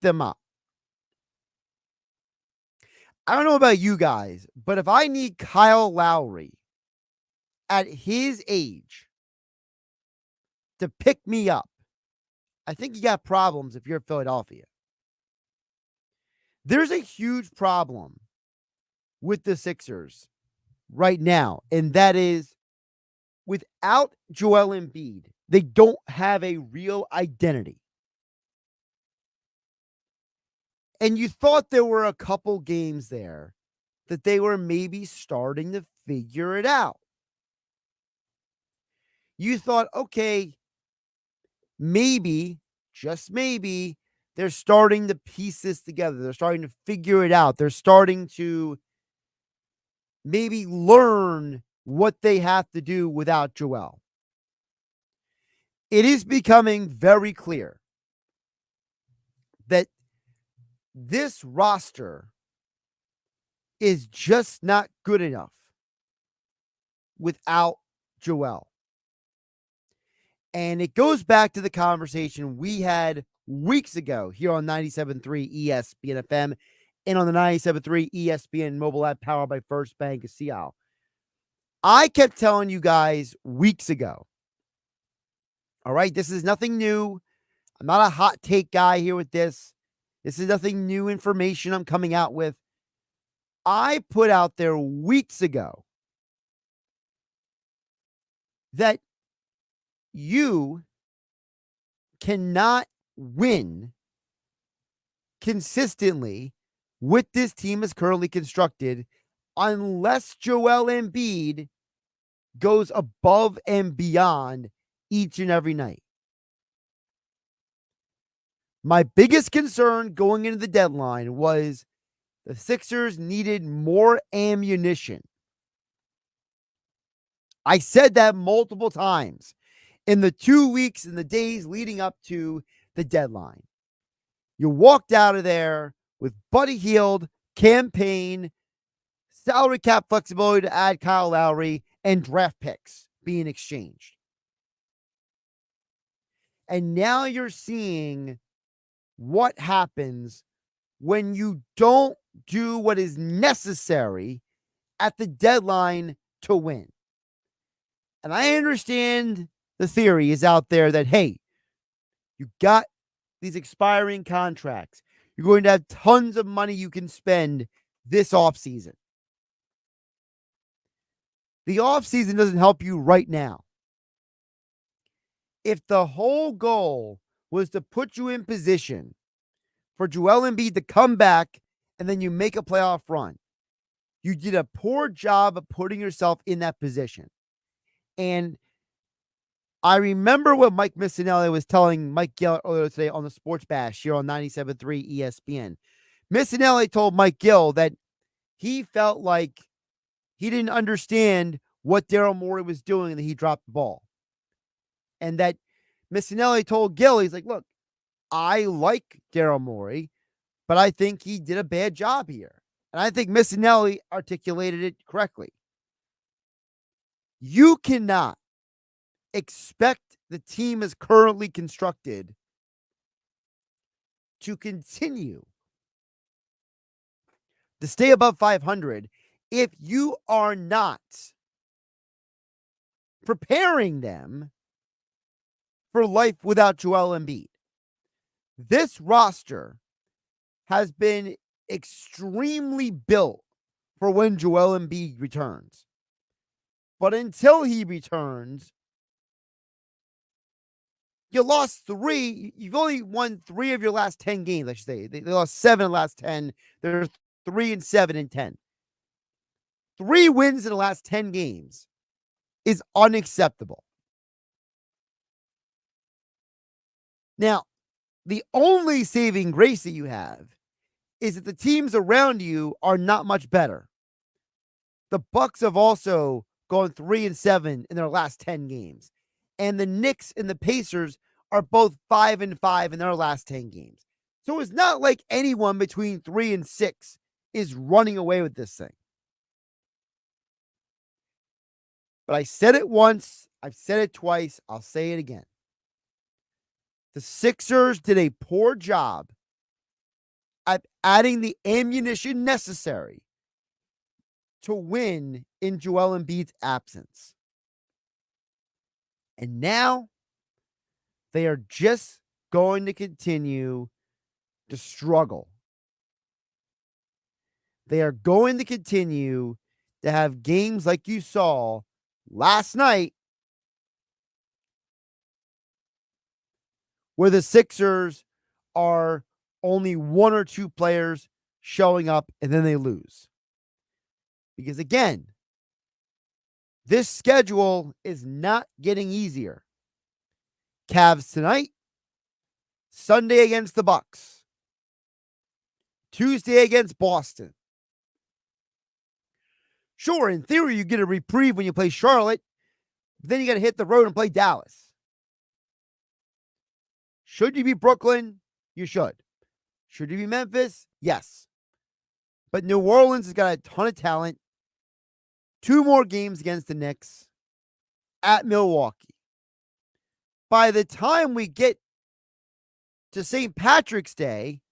them up. I don't know about you guys, but if I need Kyle Lowry at his age to pick me up, I think you got problems if you're Philadelphia. There's a huge problem with the Sixers right now, and that is without Joel Embiid, they don't have a real identity. And you thought there were a couple games there that they were maybe starting to figure it out. You thought, okay, maybe, just maybe, they're starting to piece this together. They're starting to figure it out. They're starting to maybe learn what they have to do without Joel. It is becoming very clear that this roster is just not good enough without Joel. And it goes back to the conversation we had weeks ago here on 97.3 ESPN FM and on the 97.3 ESPN mobile app powered by First Bank of Seattle. I kept telling you guys weeks ago, all right, this is nothing new. I'm not a hot take guy here with this. This is nothing new information I'm coming out with. I put out there weeks ago that you cannot win consistently with this team as currently constructed unless Joel Embiid goes above and beyond each and every night. My biggest concern going into the deadline was the Sixers needed more ammunition. I said that multiple times in the 2 weeks and the days leading up to the deadline. You walked out of there with Buddy Hield, campaign, salary cap flexibility to add Kyle Lowry, and draft picks being exchanged. And now you're seeing what happens when you don't do what is necessary at the deadline to win. And I understand the theory is out there that, hey, you got these expiring contracts. You're going to have tons of money you can spend this offseason. The offseason doesn't help you right now. If the whole goal was to put you in position for Joel Embiid to come back and then you make a playoff run, you did a poor job of putting yourself in that position. And I remember what Mike Missinelli was telling Mike Gill earlier today on the Sports Bash here on 97.3 ESPN. Missinelli told Mike Gill that he felt like he didn't understand what Daryl Morey was doing and that he dropped the ball. And that Missinelli told Gill, he's like, look, I like Daryl Morey, but I think he did a bad job here. And I think Missinelli articulated it correctly. You cannot expect the team as currently constructed to continue to stay above 500 if you are not preparing them for life without Joel Embiid. This roster has been extremely built for when Joel Embiid returns. But until he returns, you lost 3. You've only won 3 of your last 10 games, I should say. They lost 7 in the last 10. They're 3-7 in 10. 3 wins in the last 10 games is unacceptable. Now, the only saving grace that you have is that the teams around you are not much better. The Bucks have also gone 3-7 in their last 10 games. And the Knicks and the Pacers are both 5-5 in their last 10 games. So it's not like anyone between 3 and 6 is running away with this thing. But I said it once, I've said it twice, I'll say it again. The Sixers did a poor job at adding the ammunition necessary to win in Joel Embiid's absence. And now they are just going to continue to struggle. They are going to continue to have games like you saw last night where the Sixers are only one or two players showing up and then they lose. Because again, this schedule is not getting easier. Cavs tonight, Sunday against the Bucks, Tuesday against Boston. Sure, in theory, you get a reprieve when you play Charlotte, but then you got to hit the road and play Dallas. Should you be Brooklyn? You should. Should you be Memphis? Yes. But New Orleans has got a ton of talent. 2 more games against the Knicks at Milwaukee. By the time we get to St. Patrick's Day,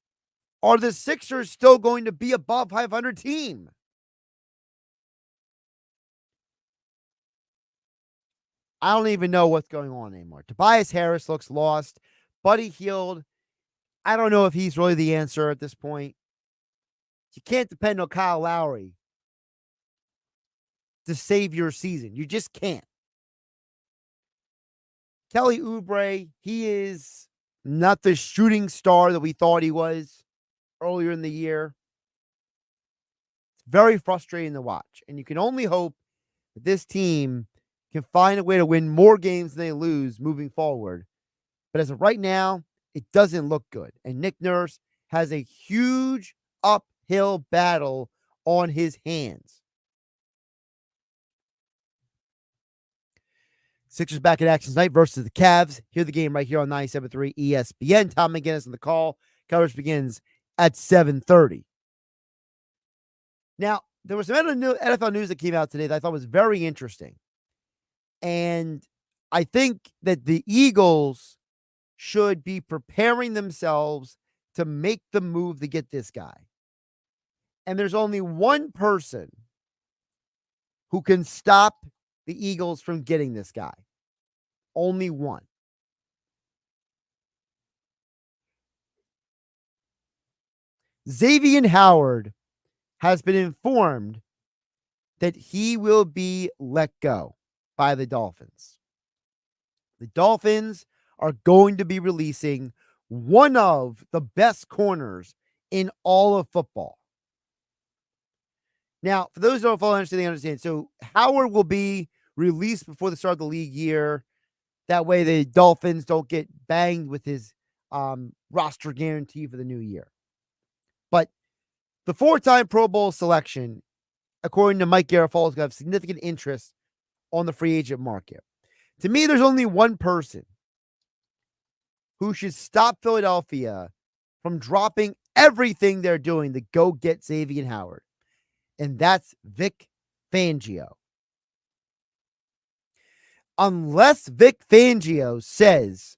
are the Sixers still going to be above 500 team? I don't even know what's going on anymore. Tobias Harris looks lost. Buddy Hield, I don't know if he's really the answer at this point. You can't depend on Kyle Lowry to save your season. You just can't. Kelly Oubre, he is not the shooting star that we thought he was earlier in the year. It's very frustrating to watch. And you can only hope that this team can find a way to win more games than they lose moving forward. But as of right now, it doesn't look good. And Nick Nurse has a huge uphill battle on his hands. Sixers back in action tonight versus the Cavs. Hear the game right here on 97.3 ESPN. Tom McGinnis on the call. Coverage begins at 7:30. Now, there was some NFL news that came out today that I thought was very interesting. And I think that the Eagles should be preparing themselves to make the move to get this guy. And there's only one person who can stop the Eagles from getting this guy. Only one. Xavier Howard has been informed that he will be let go by the Dolphins. The Dolphins are going to be releasing one of the best corners in all of football. Now, for those who don't follow, understand. So Howard will be released before the start of the league year. That way the Dolphins don't get banged with his roster guarantee for the new year. But the 4-time Pro Bowl selection, according to Mike Garafolo, is going to have significant interest on the free agent market. To me, there's only one person who should stop Philadelphia from dropping everything they're doing to go get Xavier Howard. And that's Vic Fangio. Unless Vic Fangio says,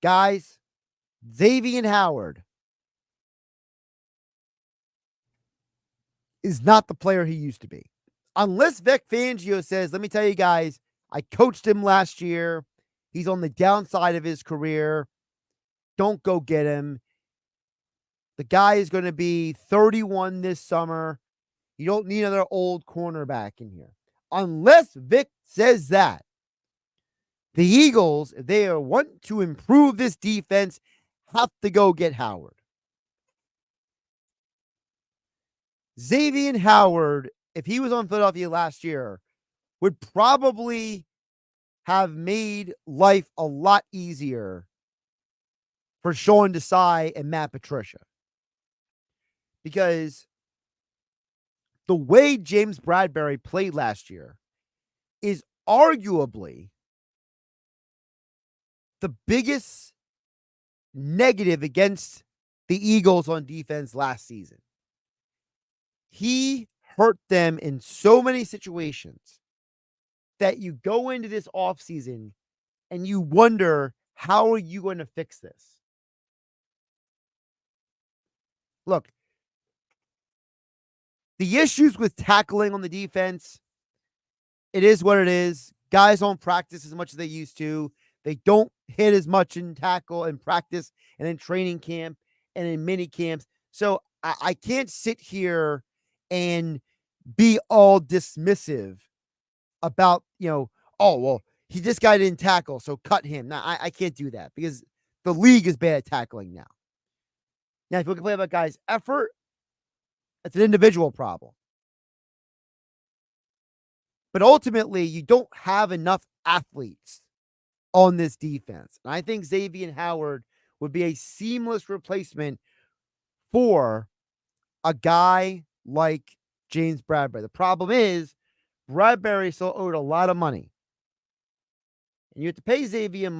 guys, Xavier Howard is not the player he used to be. Unless Vic Fangio says, let me tell you guys, I coached him last year. He's on the downside of his career. Don't go get him. The guy is going to be 31 this summer. You don't need another old cornerback in here. Unless Vic says that, the Eagles, if they want to improve this defense, have to go get Howard. Xavier Howard, if he was on Philadelphia last year, would probably have made life a lot easier for Sean Desai and Matt Patricia. Because the way James Bradbury played last year is arguably the biggest negative against the Eagles on defense last season. He hurt them in so many situations that you go into this offseason and you wonder, how are you going to fix this? look, the issues with tackling on the defense, it is what it is. Guys don't practice as much as they used to. They don't hit as much in tackle and practice and in training camp and in mini camps. So I can't sit here and be all dismissive about, oh, well, this guy didn't tackle, so cut him. Now, I can't do that because the league is bad at tackling now. Now, if you complain about guys' effort, that's an individual problem. But ultimately, you don't have enough athletes on this defense. And I think Xavier Howard would be a seamless replacement for a guy like James Bradbury. The problem is Bradbury still owed a lot of money. And you have to pay Xavier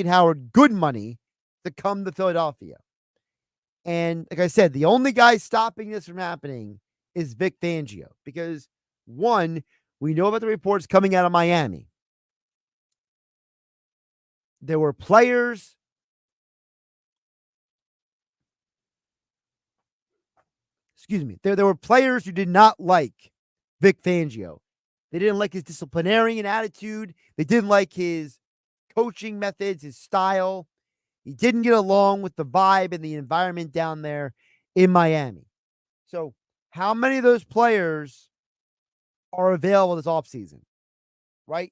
Howard good money to come to Philadelphia. And like I said, the only guy stopping this from happening is Vic Fangio. Because one, we know about the reports coming out of Miami. There were players there were players who did not like Vic Fangio. They didn't like his disciplinarian attitude. They didn't like his coaching methods, his style. He didn't get along with the vibe and the environment down there in Miami. So how many of those players are available this offseason? Right?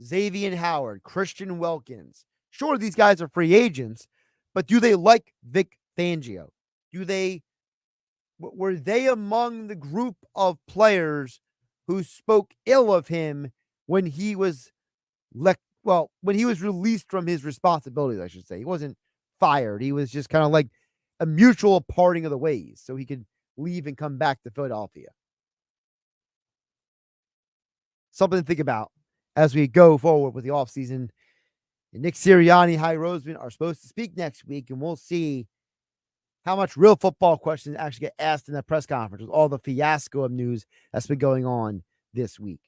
Xavier Howard, Christian Wilkins. Sure, these guys are free agents, but do they like Vic Fangio? Were they among the group of players who spoke ill of him when he was when he was released from his responsibilities, I should say? He wasn't fired. He was just kind of like a mutual parting of the ways so he could leave and come back to Philadelphia. Something to think about as we go forward with the offseason. Nick Sirianni, Howie Roseman are supposed to speak next week, and we'll see how much real football questions actually get asked in that press conference with all the fiasco of news that's been going on this week.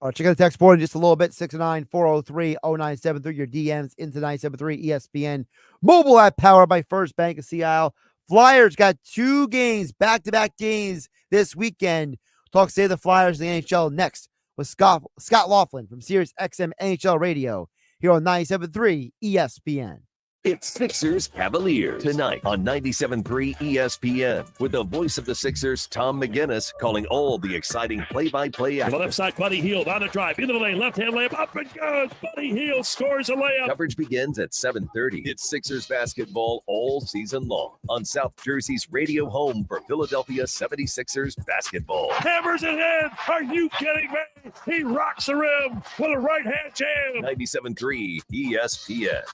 All right, check out the text board in just a little bit. 609-403-0973. Your DMs into 973 ESPN. Mobile app powered by First Bank of Seattle. Flyers got 2 games, back-to-back games this weekend. Talk State of the Flyers in the NHL next with Scott Laughlin from Sirius XM NHL Radio here on 97.3 ESPN. It's Sixers Cavaliers tonight on 97.3 ESPN with the voice of the Sixers, Tom McGinnis, calling all the exciting play-by-play action. To the left side, Buddy Hield on the drive, into the lane, left-hand layup, up and goes. Buddy Hield scores a layup. Coverage begins at 7:30. It's Sixers basketball all season long on South Jersey's radio home for Philadelphia 76ers basketball. Hammers it in. Are you kidding me? He rocks the rim with a right-hand jam. 97.3 ESPN.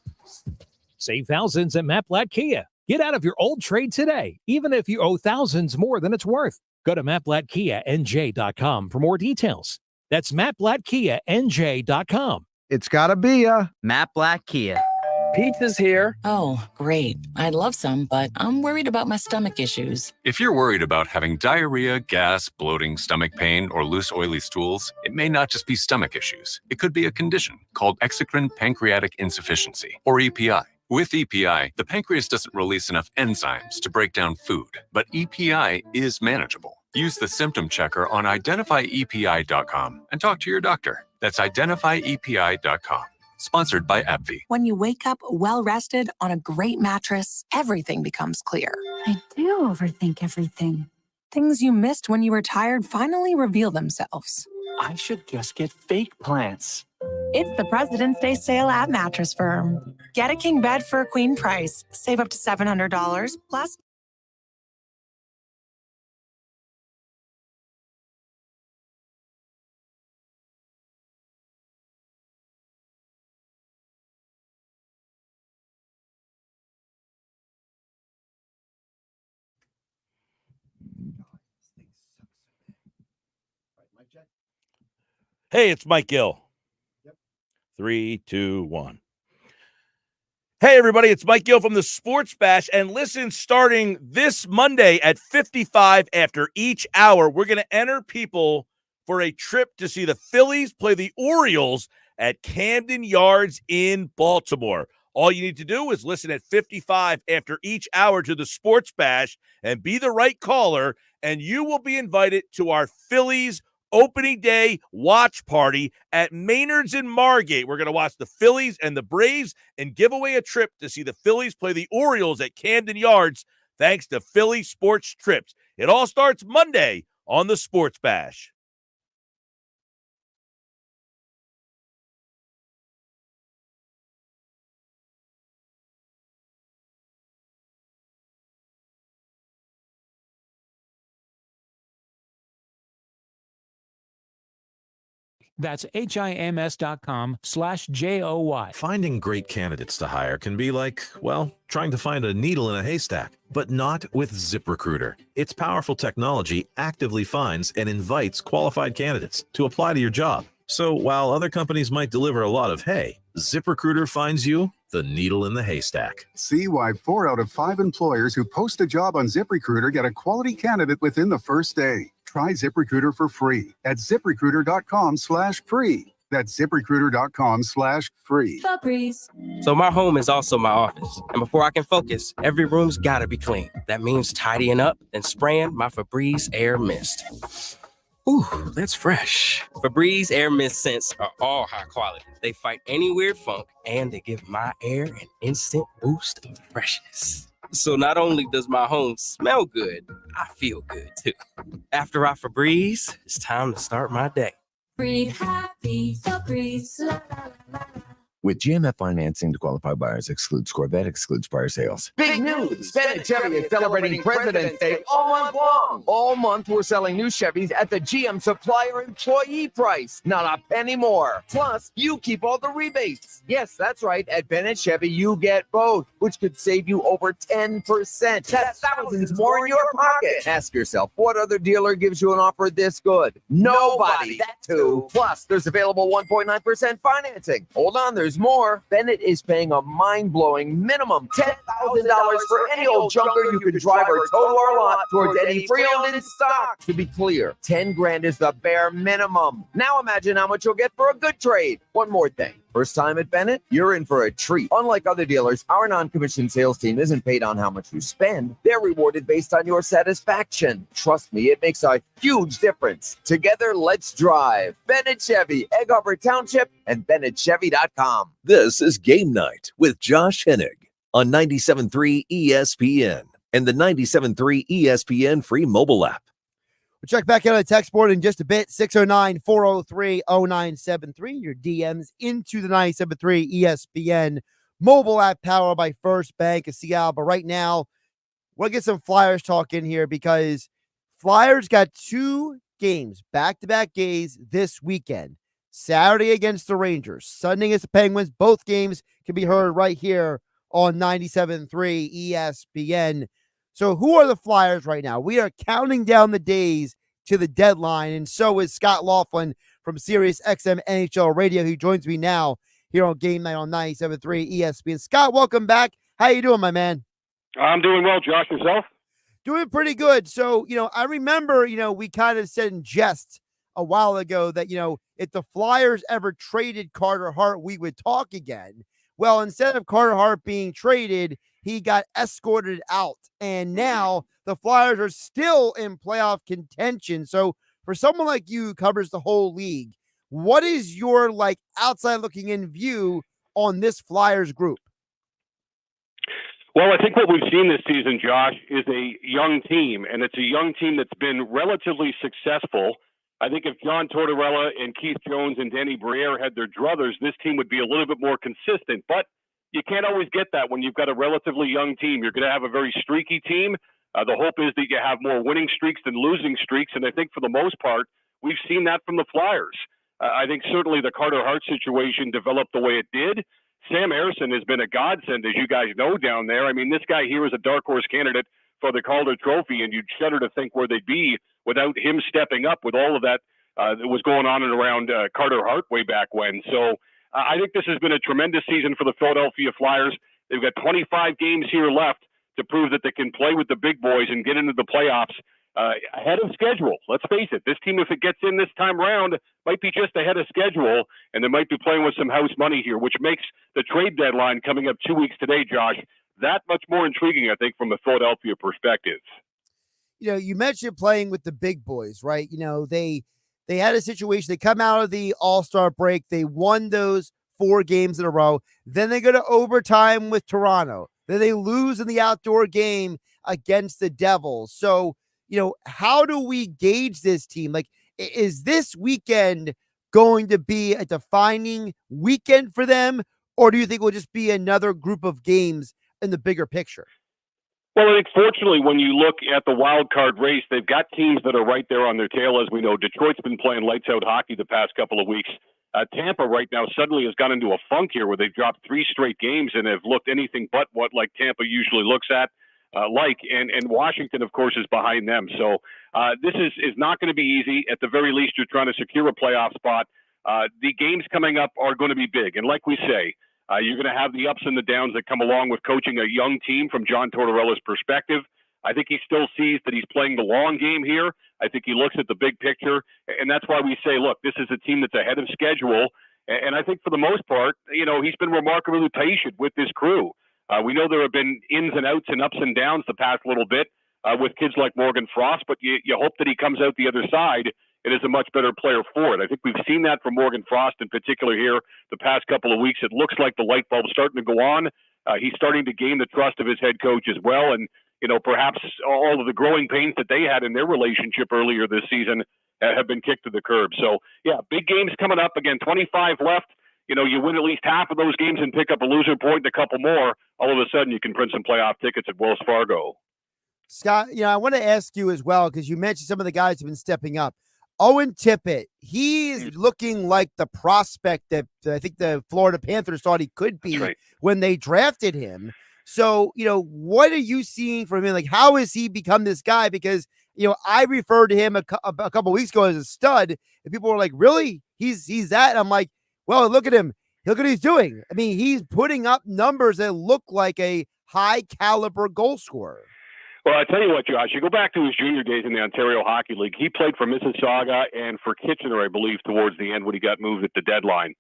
Save thousands at Matt Blatt Kia. Get out of your old trade today, even if you owe thousands more than it's worth. Go to mattblattkianj.com for more details. That's mattblattkianj.com. It's gotta be a Matt Blatt Kia. Pizza's here. Oh, great. I'd love some, but I'm worried about my stomach issues. If you're worried about having diarrhea, gas, bloating, stomach pain, or loose, oily stools, it may not just be stomach issues. It could be a condition called exocrine pancreatic insufficiency, or EPI. With EPI, the pancreas doesn't release enough enzymes to break down food, but EPI is manageable. Use the symptom checker on identifyepi.com and talk to your doctor. That's identifyepi.com. Sponsored by AbbVie. When you wake up well-rested on a great mattress, everything becomes clear. I do overthink everything. Things you missed when you were tired finally reveal themselves. I should just get fake plants. It's the President's Day sale at Mattress Firm. Get a king bed for a queen price. Save up to $700 plus. Hey, it's Mike Gill. Yep. 3, 2, 1. Hey, everybody, it's Mike Gill from the Sports Bash. And listen, starting this Monday at 55 after each hour, we're going to enter people for a trip to see the Phillies play the Orioles at Camden Yards in Baltimore. All you need to do is listen at 55 after each hour to the Sports Bash and be the right caller, and you will be invited to our Phillies opening day watch party at Maynard's in Margate. We're going to watch the Phillies and the Braves and give away a trip to see the Phillies play the Orioles at Camden Yards, thanks to Philly Sports Trips. It all starts Monday on the Sports Bash. That's HIMS.com/JOY. Finding great candidates to hire can be like, well, trying to find a needle in a haystack, but not with ZipRecruiter. Its powerful technology actively finds and invites qualified candidates to apply to your job. So while other companies might deliver a lot of hay, ZipRecruiter finds you the needle in the haystack. See why 4 out of 5 employers who post a job on ZipRecruiter get a quality candidate within the first day. Try ZipRecruiter for free at ZipRecruiter.com/free. That's ZipRecruiter.com/free. So my home is also my office. And before I can focus, every room's gotta be clean. That means tidying up and spraying my Febreze Air Mist. Ooh, that's fresh. Febreze Air Mist scents are all high quality. They fight any weird funk, and they give my air an instant boost of freshness. So not only does my home smell good, I feel good too. After I Febreze, it's time to start my day. Breathe happy, Febreze. La, la, la, la. With GMF financing to qualified buyers excludes Corvette, excludes prior sales. Big news! Bennett Chevy is celebrating President's Day all month long. All month, we're selling new Chevys at the GM supplier employee price. Not a penny more. Plus, you keep all the rebates. Yes, that's right. At Bennett Chevy, you get both, which could save you over 10%. That's thousands more in your pocket. Ask yourself, what other dealer gives you an offer this good? Nobody. That too. Plus, there's available 1.9% financing. Hold on, there's more. Bennett is paying a mind-blowing minimum $10,000 for any old junker you can drive or tow our lot towards any pre-owned in stock. To be clear, 10 grand is the bare minimum. Now imagine how much you'll get for a good trade. One more thing. First time at Bennett, you're in for a treat. Unlike other dealers, our non-commissioned sales team isn't paid on how much you spend. They're rewarded based on your satisfaction. Trust me, it makes a huge difference. Together, let's drive. Bennett Chevy, Egg Harbor Township, and BennettChevy.com. This is Game Night with Josh Hennig on 97.3 ESPN and the 97.3 ESPN free mobile app. We'll check back out on the text board in just a bit. 609-403-0973. Your DMs into the 97.3 ESPN mobile app powered by First Bank of Seattle. But right now, we'll get some Flyers talk in here because Flyers got 2 games, back-to-back days this weekend. Saturday against the Rangers, Sunday against the Penguins. Both games can be heard right here on 97.3 ESPN. So who are the Flyers right now? We are counting down the days to the deadline, and so is Scott Laughlin from Sirius XM NHL Radio, who joins me now here on Game Night on 97.3 ESPN. Scott, welcome back. How you doing, my man? I'm doing well, Josh. Yourself? Doing pretty good. So, I remember, we kind of said in jest a while ago that, if the Flyers ever traded Carter Hart, we would talk again. Well, instead of Carter Hart being traded, he got escorted out. And now the Flyers are still in playoff contention. So for someone like you who covers the whole league, what is your outside looking in view on this Flyers group? Well, I think what we've seen this season, Josh, is a young team, and it's a young team that's been relatively successful. I think if John Tortorella and Keith Jones and Danny Briere had their druthers, this team would be a little bit more consistent. But you can't always get that when you've got a relatively young team. You're going to have a very streaky team. The hope is that you have more winning streaks than losing streaks, and I think for the most part, we've seen that from the Flyers. I think certainly the Carter Hart situation developed the way it did. Sam Ersson has been a godsend, as you guys know, down there. I mean, this guy here is a dark horse candidate for the Calder Trophy, and you'd shudder to think where they'd be without him stepping up with all of that that was going on and around Carter Hart way back when. So I think this has been a tremendous season for the Philadelphia Flyers. They've got 25 games here left to prove that they can play with the big boys and get into the playoffs. ahead of schedule. Let's face it, this team, if it gets in this time round, might be just ahead of schedule, and they might be playing with some house money here, which makes the trade deadline coming up 2 weeks today, Josh, that much more intriguing, I think, from a Philadelphia perspective. You mentioned playing with the big boys, right? They had a situation. They come out of the All-Star break. They won those 4 games in a row. Then they go to overtime with Toronto. Then they lose in the outdoor game against the Devils. So, how do we gauge this team? Like, is this weekend going to be a defining weekend for them? Or do you think it will just be another group of games in the bigger picture? Well, I think fortunately, when you look at the wild card race, they've got teams that are right there on their tail. As we know, Detroit's been playing lights out hockey the past couple of weeks. Tampa right now suddenly has got into a funk here where they've dropped 3 straight games and have looked anything but what like Tampa usually looks at. And Washington, of course, is behind them. So this is not going to be easy. At the very least, you're trying to secure a playoff spot. The games coming up are going to be big. And like we say, you're going to have the ups and the downs that come along with coaching a young team from John Tortorella's perspective. I think he still sees that he's playing the long game here. I think he looks at the big picture. And that's why we say, look, this is a team that's ahead of schedule. And I think for the most part, he's been remarkably patient with this crew. We know there have been ins and outs and ups and downs the past little bit with kids like Morgan Frost, but you hope that he comes out the other side and is a much better player for it. I think we've seen that from Morgan Frost in particular here the past couple of weeks. It looks like the light bulb's starting to go on. He's starting to gain the trust of his head coach as well. And, perhaps all of the growing pains that they had in their relationship earlier this season have been kicked to the curb. So, yeah, big games coming up. Again, 25 left. You win at least half of those games and pick up a loser point and a couple more. All of a sudden, you can print some playoff tickets at Wells Fargo. Scott, I want to ask you as well, because you mentioned some of the guys who have been stepping up. Owen Tippett, he's looking like the prospect that I think the Florida Panthers thought he could be when they drafted him. So, what are you seeing from him? Like, how has he become this guy? Because, I referred to him a couple weeks ago as a stud, and people were like, really? He's that? And I'm like, well, look at him. Look what he's doing. I mean, he's putting up numbers that look like a high caliber goal scorer. Well, I tell you what, Josh, you go back to his junior days in the Ontario Hockey League. He played for Mississauga and for Kitchener, I believe, towards the end when he got moved at the deadline.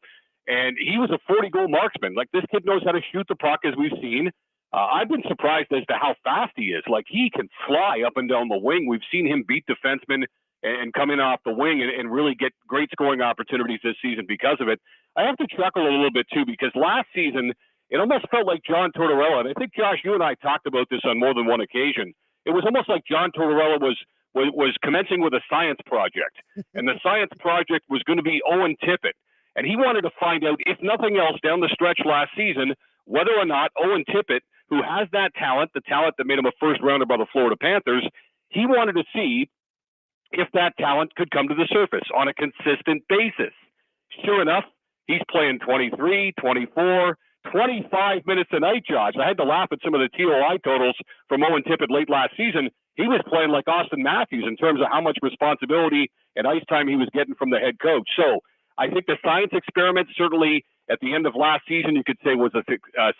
And he was a 40-goal marksman. Like, this kid knows how to shoot the puck, as we've seen. I've been surprised as to how fast he is. Like, he can fly up and down the wing. We've seen him beat defensemen and come in off the wing and really get great scoring opportunities this season because of it. I have to chuckle a little bit, too, because last season, it almost felt like John Tortorella, and I think, Josh, you and I talked about this on more than one occasion. It was almost like John Tortorella was commencing with a science project, and the science project was going to be Owen Tippett. And he wanted to find out, if nothing else, down the stretch last season, whether or not Owen Tippett, who has that talent, the talent that made him a first rounder by the Florida Panthers, he wanted to see if that talent could come to the surface on a consistent basis. Sure enough, he's playing 23, 24, 25 minutes a night, Josh. I had to laugh at some of the TOI totals from Owen Tippett late last season. He was playing like Austin Matthews in terms of how much responsibility and ice time he was getting from the head coach. So I think the science experiment certainly at the end of last season, you could say was a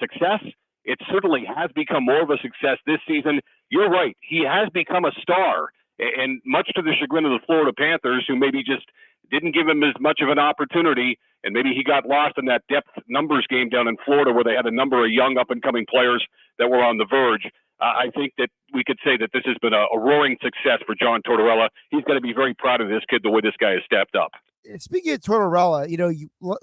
success. It certainly has become more of a success this season. You're right. He has become a star, and much to the chagrin of the Florida Panthers, who maybe just didn't give him as much of an opportunity, and maybe he got lost in that depth numbers game down in Florida where they had a number of young up-and-coming players that were on the verge. I think that we could say that this has been a roaring success for John Tortorella. He's going to be very proud of this kid, the way this guy has stepped up. Speaking of Tortorella,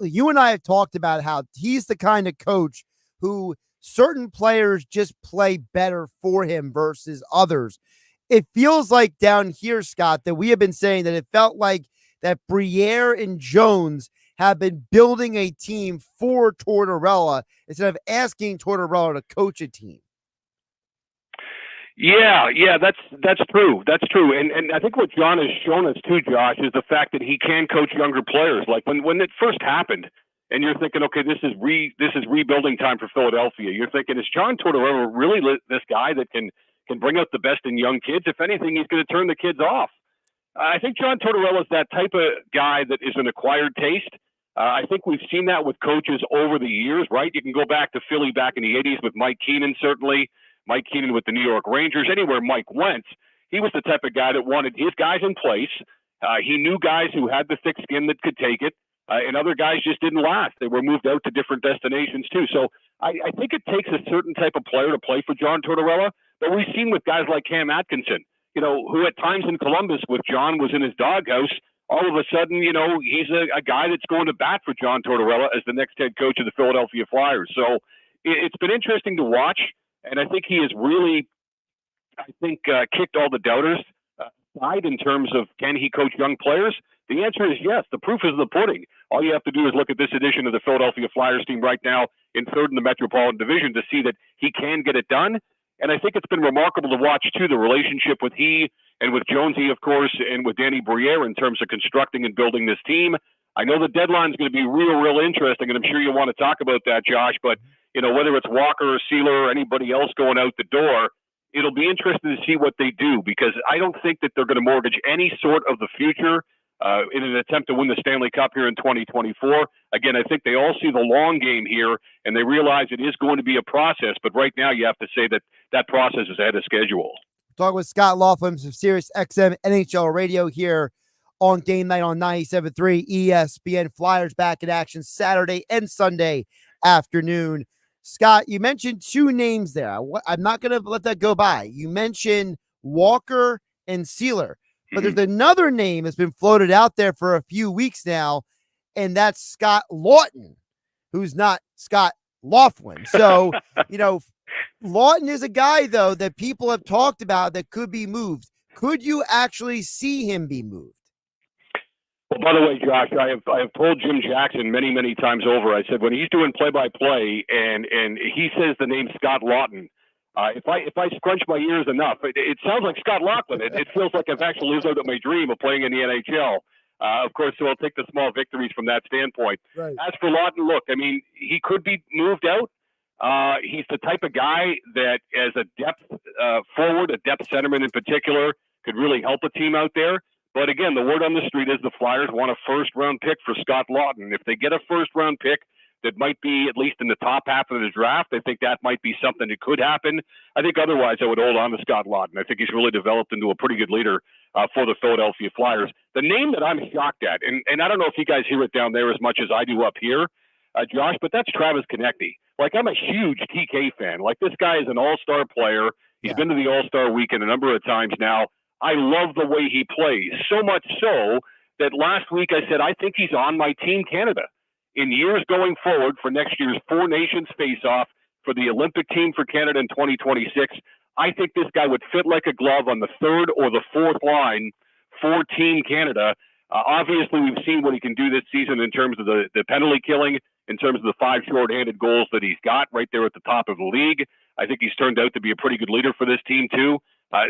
you and I have talked about how he's the kind of coach who certain players just play better for him versus others. It feels like down here, Scott, that we have been saying that it felt like that Briere and Jones have been building a team for Tortorella instead of asking Tortorella to coach a team. Yeah, that's true. That's true. And I think what John has shown us too, Josh, is the fact that he can coach younger players. Like when it first happened, and you're thinking, okay, this is rebuilding time for Philadelphia. You're thinking, is John Tortorella really this guy that can bring out the best in young kids? If anything, he's going to turn the kids off. I think John Tortorella is that type of guy that is an acquired taste. I think we've seen that with coaches over the years, right? You can go back to Philly back in the 80s with Mike Keenan, certainly. Mike Keenan with the New York Rangers. Anywhere Mike went, he was the type of guy that wanted his guys in place. He knew guys who had the thick skin that could take it, and other guys just didn't last. They were moved out to different destinations too. So I think it takes a certain type of player to play for John Tortorella, but we've seen with guys like Cam Atkinson, who at times in Columbus with John was in his doghouse. All of a sudden, he's a guy that's going to bat for John Tortorella as the next head coach of the Philadelphia Flyers. So it's been interesting to watch, and I think he has really, kicked all the doubters aside in terms of can he coach young players. The answer is yes. The proof is in the pudding. All you have to do is look at this edition of the Philadelphia Flyers team right now in third in the Metropolitan Division to see that he can get it done. And I think it's been remarkable to watch, too, the relationship with he and with Jonesy, of course, and with Danny Briere in terms of constructing and building this team. I know the deadline is going to be real interesting, and I'm sure you want to talk about that, Josh. But, whether it's Walker or Sealer or anybody else going out the door, it'll be interesting to see what they do, because I don't think that they're going to mortgage any sort of the future in an attempt to win the Stanley Cup here in 2024. Again, I think they all see the long game here, and they realize it is going to be a process. But right now, you have to say that process is ahead of schedule. Talking with Scott Laughlin of Sirius XM NHL Radio here on Game Night on 97.3 ESPN. Flyers back in action Saturday and Sunday afternoon. Scott, you mentioned two names there. I'm not going to let that go by. You mentioned Walker and Sealer. But there's another name that's been floated out there for a few weeks now, and that's Scott Laughton, who's not Scott Laughlin. So, Laughton is a guy, though, that people have talked about that could be moved. Could you actually see him be moved? Well, by the way, Josh, I have told Jim Jackson many times over. I said when he's doing play-by-play and he says the name Scott Laughton, if I scrunch my ears enough, it sounds like Scott Laughlin. It feels like I've actually lived out my dream of playing in the NHL. Of course, so I'll take the small victories from that standpoint. Right. As for Laughton, look, I mean, he could be moved out. He's the type of guy that, as a depth forward, a depth centerman in particular, could really help a team out there. But again, the word on the street is the Flyers want a first-round pick for Scott Laughton. If they get a first-round pick that might be at least in the top half of the draft, I think that might be something that could happen. I think otherwise I would hold on to Scott Laughton. I think he's really developed into a pretty good leader for the Philadelphia Flyers. The name that I'm shocked at, and I don't know if you guys hear it down there as much as I do up here, Josh, but that's Travis Konecny. Like, I'm a huge TK fan. Like, this guy is an all-star player. He's been to the All-Star Weekend a number of times now. I love the way he plays, so much so that last week I said, I think he's on my Team Canada. In years going forward for next year's Four Nations face-off for the Olympic team for Canada in 2026, I think this guy would fit like a glove on the third or the fourth line for Team Canada. Obviously, we've seen what he can do this season in terms of the penalty killing, in terms of the 5 shorthanded goals that he's got right there at the top of the league. I think he's turned out to be a pretty good leader for this team, too.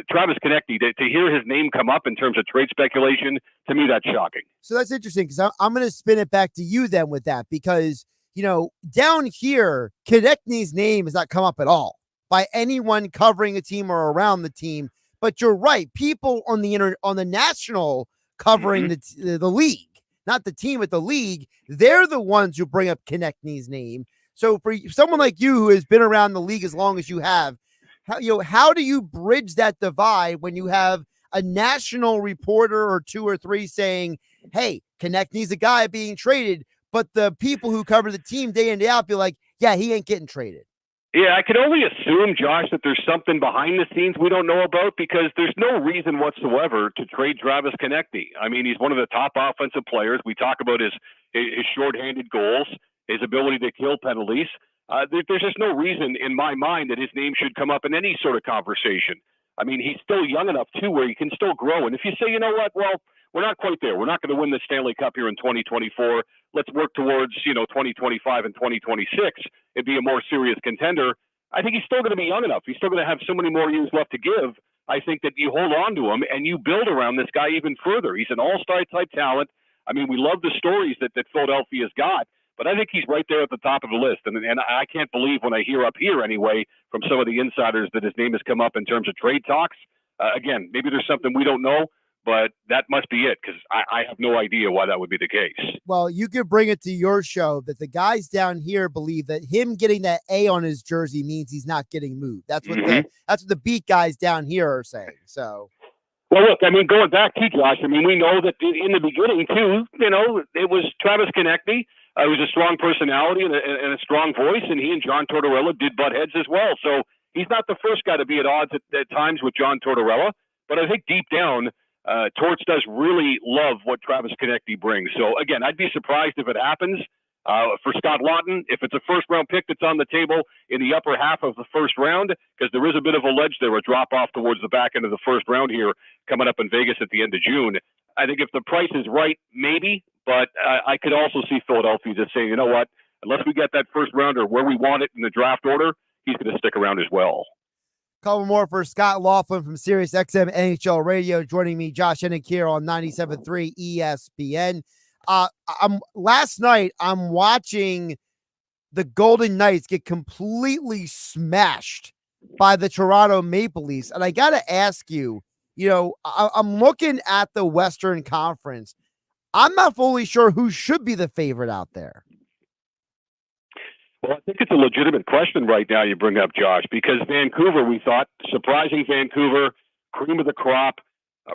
Travis Konecny, to hear his name come up in terms of trade speculation, to me, that's shocking. So that's interesting, because I'm going to spin it back to you then with that, because, down here, Konechny's name has not come up at all by anyone covering a team or around the team. But you're right. People on the national covering the league, not the team, but the league, they're the ones who bring up Konechny's name. So for someone like you who has been around the league as long as you have, how do you bridge that divide when you have a national reporter or 2 or 3 saying, hey, Konechny's a guy being traded, but the people who cover the team day in, day out be like, yeah, he ain't getting traded? Yeah, I can only assume, Josh, that there's something behind the scenes we don't know about, because there's no reason whatsoever to trade Travis Konechny. I mean, he's one of the top offensive players. We talk about his shorthanded goals, his ability to kill penalties. There's just no reason in my mind that his name should come up in any sort of conversation. I mean, he's still young enough, too, where he can still grow. And if you say, you know what, well, we're not quite there. We're not going to win the Stanley Cup here in 2024. Let's work towards, 2025 and 2026 and be a more serious contender. I think he's still going to be young enough. He's still going to have so many more years left to give. I think that you hold on to him and you build around this guy even further. He's an all-star type talent. I mean, we love the stories that Philadelphia's got, but I think he's right there at the top of the list. And I can't believe when I hear up here anyway from some of the insiders that his name has come up in terms of trade talks. Again, maybe there's something we don't know, but that must be it, because I have no idea why that would be the case. Well, you could bring it to your show that the guys down here believe that him getting that A on his jersey means he's not getting moved. That's what that's what the beat guys down here are saying. So Well, look, I mean, going back to Josh, I mean, we know that in the beginning, too, it was Travis Konechny. He was a strong personality and a strong voice, and he and John Tortorella did butt heads as well. So he's not the first guy to be at odds at times with John Tortorella. But I think deep down, Torts does really love what Travis Konechny brings. So, again, I'd be surprised if it happens. For Scott Lawton, if it's a first-round pick that's on the table in the upper half of the first round, because there is a bit of a ledge there, a drop-off towards the back end of the first round here coming up in Vegas at the end of June. I think if the price is right, maybe, but I could also see Philadelphia just saying, you know what, unless we get that first rounder where we want it in the draft order, he's going to stick around as well. Couple more for Scott Laughlin from Sirius XM NHL Radio. Joining me, Josh Hennick here on 97.3 ESPN. Last night, I'm watching the Golden Knights get completely smashed by the Toronto Maple Leafs. And I got to ask you, I'm looking at the Western Conference. I'm not fully sure who should be the favorite out there. Well, I think it's a legitimate question right now you bring up, Josh, because Vancouver, we thought, surprising Vancouver, cream of the crop.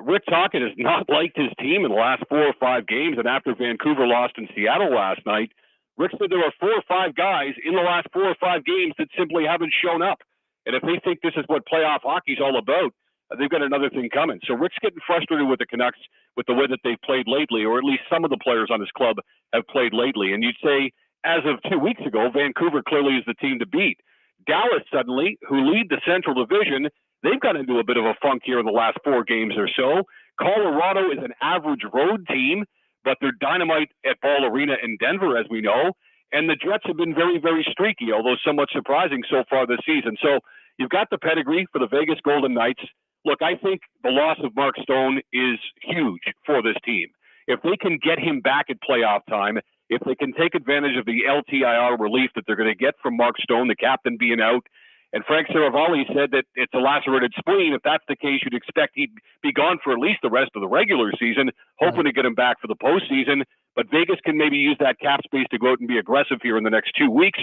Rick Tocchet has not liked his team in the last 4 or 5 games, and after Vancouver lost in Seattle last night, Rick said there are 4 or 5 guys in the last 4 or 5 games that simply haven't shown up. And if they think this is what playoff hockey's all about, they've got another thing coming. So Rick's getting frustrated with the Canucks with the way that they've played lately, or at least some of the players on his club have played lately. And you'd say, as of 2 weeks ago, Vancouver clearly is the team to beat. Dallas suddenly, who lead the Central Division, they've got into a bit of a funk here in the last 4 games or so. Colorado is an average road team, but they're dynamite at Ball Arena in Denver, as we know. And the Jets have been very, very streaky, although somewhat surprising so far this season. So you've got the pedigree for the Vegas Golden Knights. Look, I think the loss of Mark Stone is huge for this team. If they can get him back at playoff time, if they can take advantage of the LTIR relief that they're going to get from Mark Stone, the captain being out, and Frank Saravalli said that it's a lacerated spleen. If that's the case, you'd expect he'd be gone for at least the rest of the regular season, hoping to get him back for the postseason. But Vegas can maybe use that cap space to go out and be aggressive here in the next 2 weeks.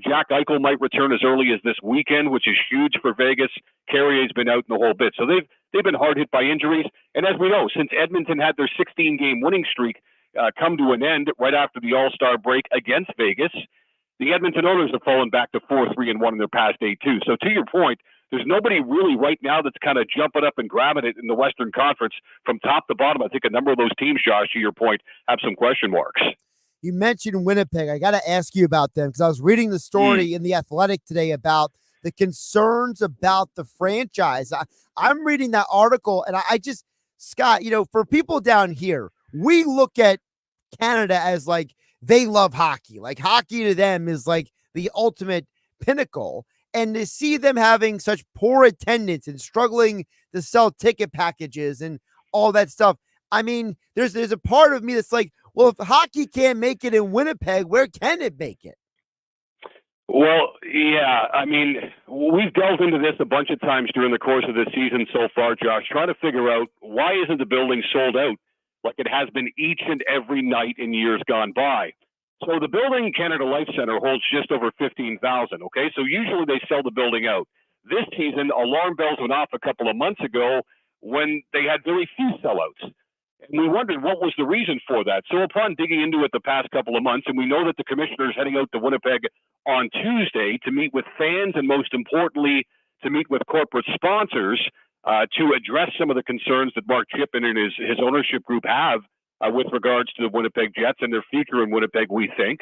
Jack Eichel might return as early as this weekend, which is huge for Vegas. Carrier's been out in the whole bit. So they've been hard hit by injuries. And as we know, since Edmonton had their 16-game winning streak come to an end right after the All-Star break against Vegas, the Edmonton Oilers have fallen back to 4-3-1 in their past 8 too. So to your point, there's nobody really right now that's kind of jumping up and grabbing it in the Western Conference from top to bottom. I think a number of those teams, Josh, to your point, have some question marks. You mentioned Winnipeg. I got to ask you about them because I was reading the story in The Athletic today about the concerns about the franchise. I'm reading that article, and I just, Scott, for people down here, we look at Canada as like they love hockey. Like hockey to them is like the ultimate pinnacle. And to see them having such poor attendance and struggling to sell ticket packages and all that stuff, I mean, there's a part of me that's like, well, if hockey can't make it in Winnipeg, where can it make it? Well, yeah, I mean, we've delved into this a bunch of times during the course of this season so far, Josh, trying to figure out why isn't the building sold out like it has been each and every night in years gone by. So the building, Canada Life Center, holds just over 15,000, okay? So usually they sell the building out. This season, alarm bells went off a couple of months ago when they had very few sellouts. And we wondered what was the reason for that. So upon digging into it the past couple of months, and we know that the commissioner is heading out to Winnipeg on Tuesday to meet with fans and most importantly, to meet with corporate sponsors to address some of the concerns that Mark Chipman and his ownership group have with regards to the Winnipeg Jets and their future in Winnipeg, we think.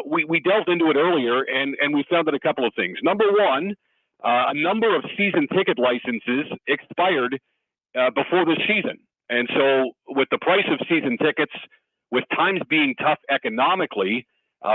We delved into it earlier, and we found out a couple of things. Number one, a number of season ticket licenses expired before this season. And so with the price of season tickets, with times being tough economically,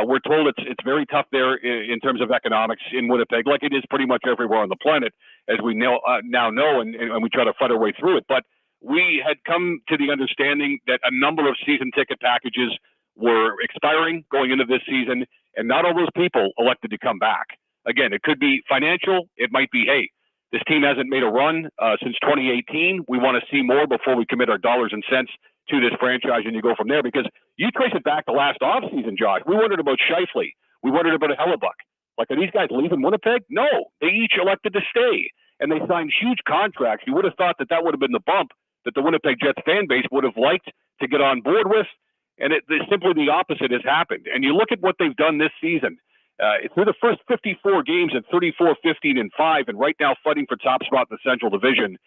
we're told it's very tough there in terms of economics in Winnipeg, like it is pretty much everywhere on the planet, as we now know, and we try to fight our way through it. But we had come to the understanding that a number of season ticket packages were expiring going into this season, and not all those people elected to come back. Again, it could be financial. It might be, hey, this team hasn't made a run since 2018. We want to see more before we commit our dollars and cents to this franchise, and you go from there. Because you trace it back to last offseason, Josh. We wondered about Scheifele. We wondered about Hellebuck. Like, are these guys leaving Winnipeg? No, they each elected to stay. and they signed huge contracts. You would have thought that would have been the bump that the Winnipeg Jets fan base would have liked to get on board with, and simply the opposite has happened. And you look at what they've done this season. Through the first 54 games at 34-15-5, and right now fighting for top spot in the Central Division,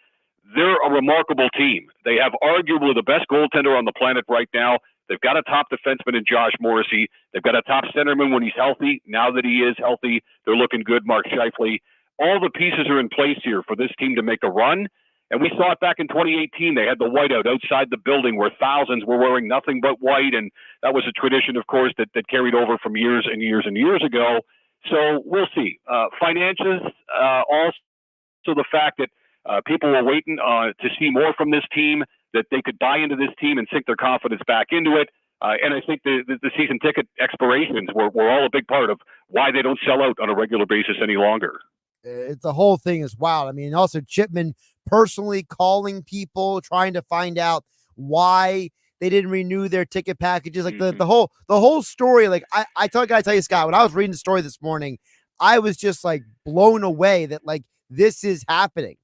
they're a remarkable team. They have arguably the best goaltender on the planet right now. They've got a top defenseman in Josh Morrissey. They've got a top centerman when he's healthy. Now that he is healthy, they're looking good, Mark Scheifele. All the pieces are in place here for this team to make a run. And we saw it back in 2018. They had the whiteout outside the building where thousands were wearing nothing but white. And that was a tradition, of course, that carried over from years and years and years ago. So we'll see. Finances, also the fact that people were waiting to see more from this team, that they could buy into this team and sink their confidence back into it. And I think the season ticket expirations were all a big part of why they don't sell out on a regular basis any longer. The whole thing is wild. I mean, also Chipman personally calling people, trying to find out why they didn't renew their ticket packages. Like the whole story. Like I gotta tell you, Scott, when I was reading the story this morning, I was just like blown away that like this is happening.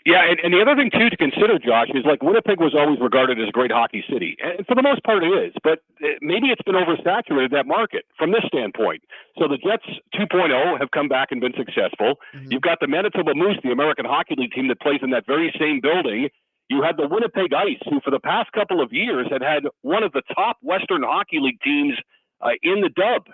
Yeah, and the other thing, too, to consider, Josh, is like Winnipeg was always regarded as a great hockey city. And for the most part, it is. But maybe it's been oversaturated, that market, from this standpoint. So the Jets 2.0 have come back and been successful. Mm-hmm. You've got the Manitoba Moose, the American Hockey League team that plays in that very same building. You had the Winnipeg Ice, who for the past couple of years had one of the top Western Hockey League teams in the dub.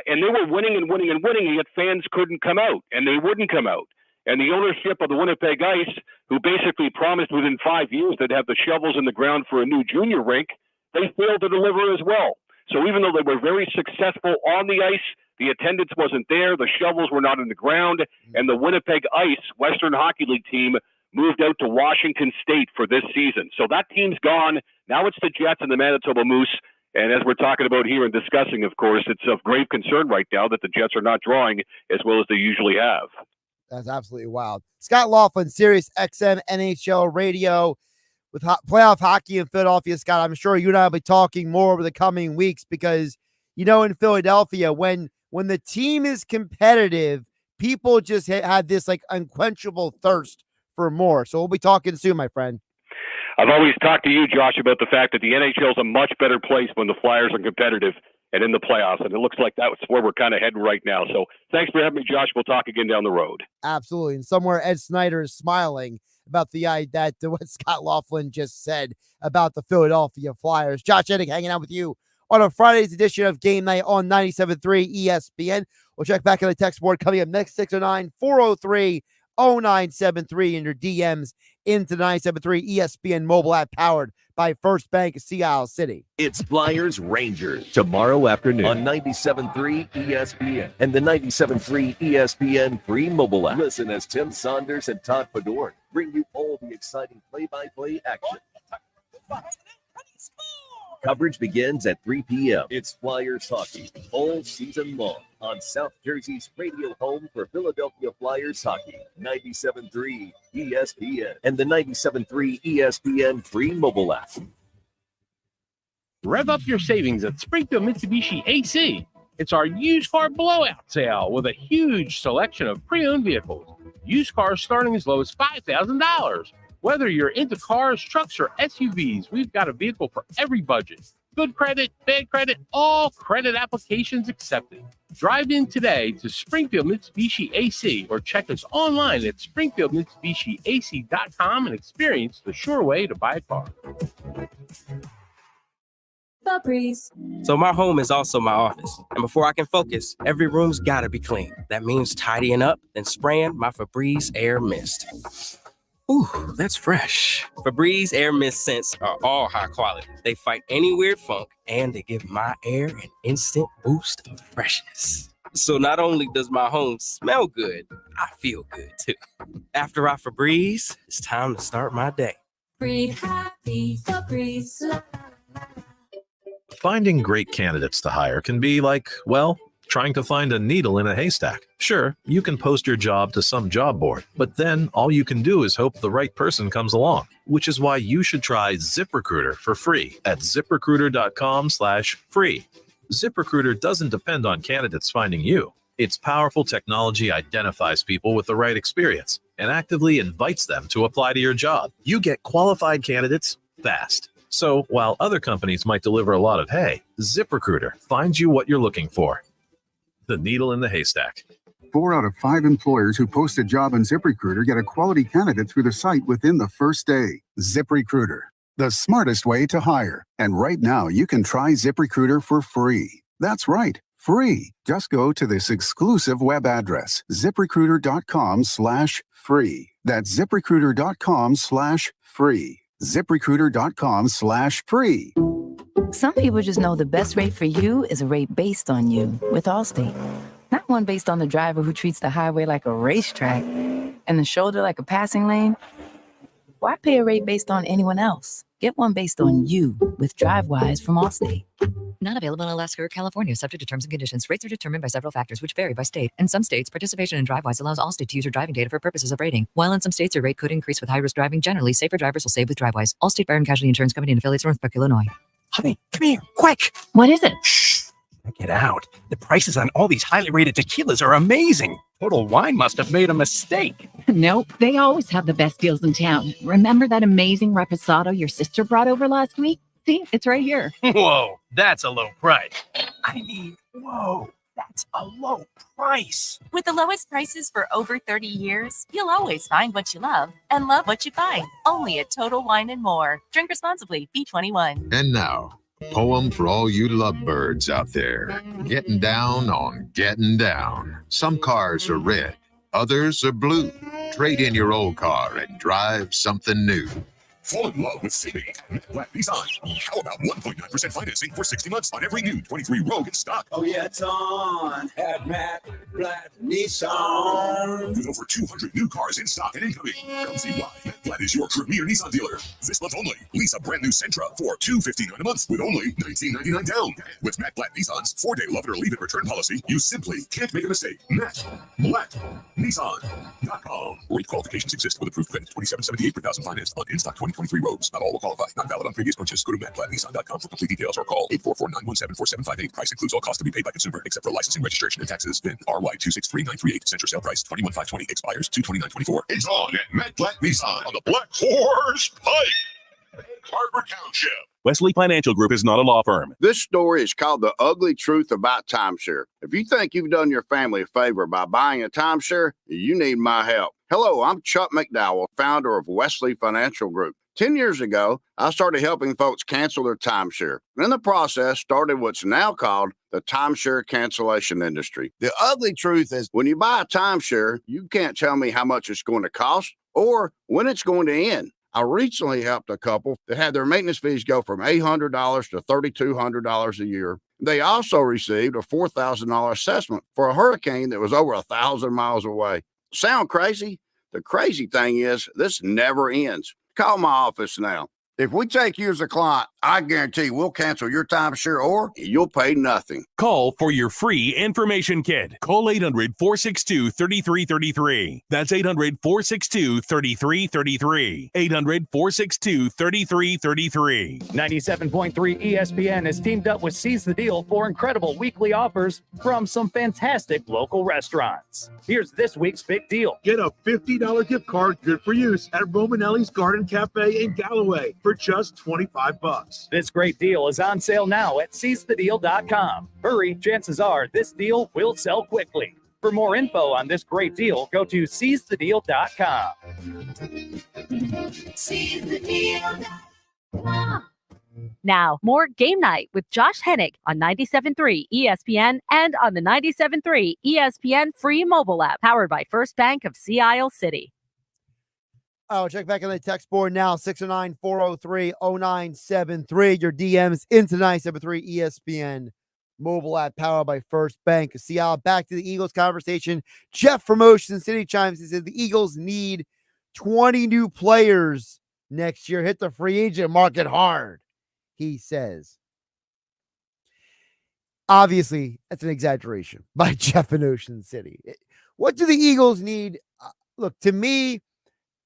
And they were winning and winning and winning, and yet fans couldn't come out, and they wouldn't come out. And the ownership of the Winnipeg Ice, who basically promised within 5 years they'd have the shovels in the ground for a new junior rink, they failed to deliver as well. So even though they were very successful on the ice, the attendance wasn't there, the shovels were not in the ground, and the Winnipeg Ice Western Hockey League team moved out to Washington State for this season. So that team's gone. Now it's the Jets and the Manitoba Moose. And as we're talking about here and discussing, of course, it's of grave concern right now that the Jets are not drawing as well as they usually have. That's absolutely wild. Scott Laughlin, Sirius XM NHL Radio with playoff hockey in Philadelphia. Scott, I'm sure you and I will be talking more over the coming weeks because, you know, in Philadelphia, when the team is competitive, people just have this like unquenchable thirst for more. So we'll be talking soon, my friend. I've always talked to you, Josh, about the fact that the NHL is a much better place when the Flyers are competitive and in the playoffs, and it looks like that's where we're kind of heading right now. So thanks for having me, Josh. We'll talk again down the road. Absolutely. And somewhere Ed Snyder is smiling about what Scott Laughlin just said about the Philadelphia Flyers. Josh Eddick hanging out with you on a Friday's edition of Game Night on 97.3 ESPN. We'll check back on the text board coming up next, 609-403-0973 in your DMs into the 97.3 ESPN mobile app powered by First Bank of Sea Isle City. It's Flyers Rangers tomorrow afternoon on 97.3 ESPN and the 97.3 ESPN free mobile app. Listen as Tim Saunders and Todd Fedor bring you all the exciting play-by-play action. Coverage begins at 3 p.m. It's Flyers hockey all season long on South Jersey's radio home for Philadelphia Flyers hockey, 97.3 ESPN and the 97.3 ESPN free mobile app. Rev up your savings at Springfield Mitsubishi AC. It's our used car blowout sale with a huge selection of pre-owned vehicles. Used cars starting as low as $5,000. Whether you're into cars, trucks, or SUVs, we've got a vehicle for every budget. Good credit, bad credit, all credit applications accepted. Drive in today to Springfield Mitsubishi AC or check us online at springfieldmitsubishiac.com and experience the sure way to buy a car. So my home is also my office. And before I can focus, every room's gotta be clean. That means tidying up and spraying my Febreze Air Mist. Ooh, that's fresh. Febreze Air Mist scents are all high quality. They fight any weird funk, and they give my air an instant boost of freshness. So not only does my home smell good, I feel good too. After I Febreze, it's time to start my day. Breathe happy, Febreze. Finding great candidates to hire can be like, well, trying to find a needle in a haystack. Sure, you can post your job to some job board, but then all you can do is hope the right person comes along, which is why you should try ZipRecruiter for free at ZipRecruiter.com/free. ZipRecruiter doesn't depend on candidates finding you. Its powerful technology identifies people with the right experience and actively invites them to apply to your job. You get qualified candidates fast. So while other companies might deliver a lot of hay, ZipRecruiter finds you what you're looking for. The needle in the haystack. 4 out of 5 employers who post a job on ZipRecruiter get a quality candidate through the site within the first day. ZipRecruiter, the smartest way to hire. And right now, you can try ZipRecruiter for free. That's right, free. Just go to this exclusive web address, ZipRecruiter.com/free. That's ZipRecruiter.com/free. ZipRecruiter.com/free. Some people just know the best rate for you is a rate based on you with Allstate. Not one based on the driver who treats the highway like a racetrack and the shoulder like a passing lane. Why pay a rate based on anyone else? Get one based on you with DriveWise from Allstate. Not available in Alaska or California, subject to terms and conditions. Rates are determined by several factors, which vary by state. In some states, participation in DriveWise allows Allstate to use your driving data for purposes of rating. While in some states, your rate could increase with high-risk driving. Generally, safer drivers will save with DriveWise. Allstate Fire and Casualty Insurance Company and affiliates, Northbrook, Illinois. Honey, come here, quick. What is it? Shh. Get out. The prices on all these highly rated tequilas are amazing. Total Wine must have made a mistake. Nope, they always have the best deals in town. Remember that amazing reposado your sister brought over last week? See, it's right here. Whoa, that's a low price. I mean, whoa, that's a low price. With the lowest prices for over 30 years, you'll always find what you love and love what you find. Only at Total Wine & More. Drink responsibly. B21. And now, poem for all you lovebirds out there. Getting down on getting down. Some cars are red, others are blue. Trade in your old car and drive something new. Fall in love with saving Matt Black Nissan. How about 1.9% financing for 60 months on every new 23 Rogue in stock? Oh yeah, it's on at Matt Black Nissan. With over 200 new cars in stock and incoming. Come see why Matt Black is your premier Nissan dealer. This month only, lease a brand new Sentra for $259 a month with only $19.99 down. With Matt Black Nissan's 4-day love it or leave it return policy, you simply can't make a mistake. Matt Black Nissan.com. Rate qualifications exist with approved credit. $27.78 per thousand financed on in-stock 2023 Rogues. Not all will qualify. Not valid on previous purchase. Go to mattblacknissan.com for complete details or call 844-917-4758. Price includes all costs to be paid by consumer except for licensing, registration, and taxes. VIN RY263938. Sentra sale price $21,520. Expires 2/29/24. It's on at Matt Black Nissan on the Black Horse Pike. Harbor Township. Wesley Financial Group is not a law firm. This story is called The Ugly Truth About Timeshare. If you think you've done your family a favor by buying a timeshare, you need my help. Hello, I'm Chuck McDowell, founder of Wesley Financial Group. 10 years ago, I started helping folks cancel their timeshare. In the process, started what's now called the timeshare cancellation industry. The ugly truth is when you buy a timeshare, you can't tell me how much it's going to cost or when it's going to end. I recently helped a couple that had their maintenance fees go from $800 to $3,200 a year. They also received a $4,000 assessment for a hurricane that was over 1,000 miles away. Sound crazy? The crazy thing is this never ends. Call my office now. If we take you as a client, I guarantee we'll cancel your timeshare or you'll pay nothing. Call for your free information kit. Call 800-462-3333. That's 800-462-3333. 800-462-3333. 97.3 ESPN has teamed up with Seize the Deal for incredible weekly offers from some fantastic local restaurants. Here's this week's big deal. Get a $50 gift card good for use at Romanelli's Garden Cafe in Galloway for just $25. This great deal is on sale now at seizethedeal.com. Hurry, chances are this deal will sell quickly. For more info on this great deal, go to seizethedeal.com. SeizeTheDeal.com. Now, more Game Night with Josh Hennick on 97.3 ESPN and on the 97.3 ESPN free mobile app powered by First Bank of Sea Isle City. Oh, check back on the text board now, 609-403-0973. Your DMs into 97.3 ESPN mobile app powered by First Bank of Sea Isle. Back to the Eagles conversation. Jeff from Ocean City chimes in, says the Eagles need 20 new players next year. Hit the free agent market hard, he says. Obviously, that's an exaggeration by Jeff in Ocean City. What do the Eagles need? Look, to me,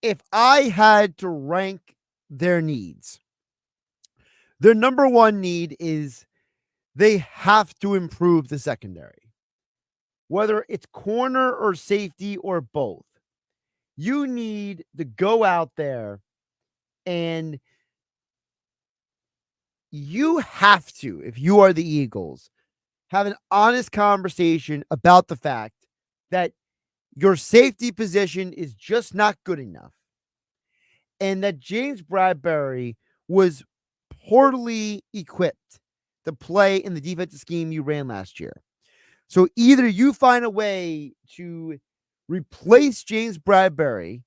if I had to rank their needs, their number one need is they have to improve the secondary. whether it's corner or safety or both. You need to go out there and you have to, if you are the Eagles, have an honest conversation about the fact that your safety position is just not good enough and that James Bradbury was poorly equipped to play in the defensive scheme you ran last year. So either you find a way to replace James Bradbury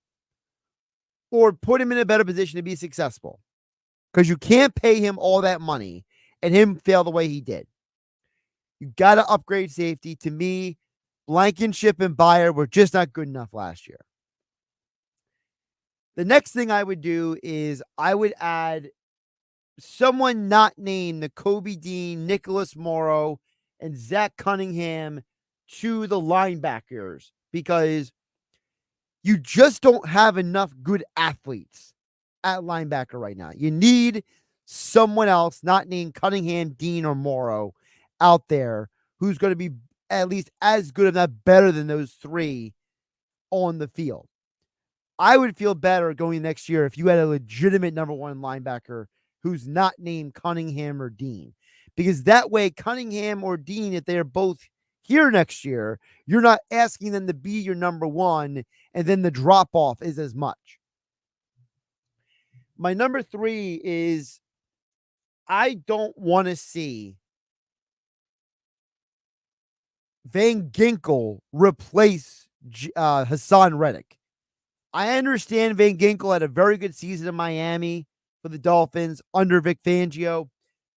or put him in a better position to be successful, because you can't pay him all that money and him fail the way he did. You got to upgrade safety. To me, Blankenship and Byer were just not good enough last year. The next thing I would do is I would add someone not named Kobe Dean, Nicholas Morrow, and Zach Cunningham to the linebackers, because you just don't have enough good athletes at linebacker right now. You need someone else not named Cunningham, Dean, or Morrow out there who's going to be at least as good, if not better, than those three on the field. I would feel better going next year if you had a legitimate number one linebacker who's not named Cunningham or Dean, because that way Cunningham or Dean, if they're both here next year, you're not asking them to be your number one, and then the drop off is as much. My number 3 is I don't want to see Van Ginkel replace Hassan Reddick. I understand Van Ginkel had a very good season in Miami for the Dolphins under Vic Fangio,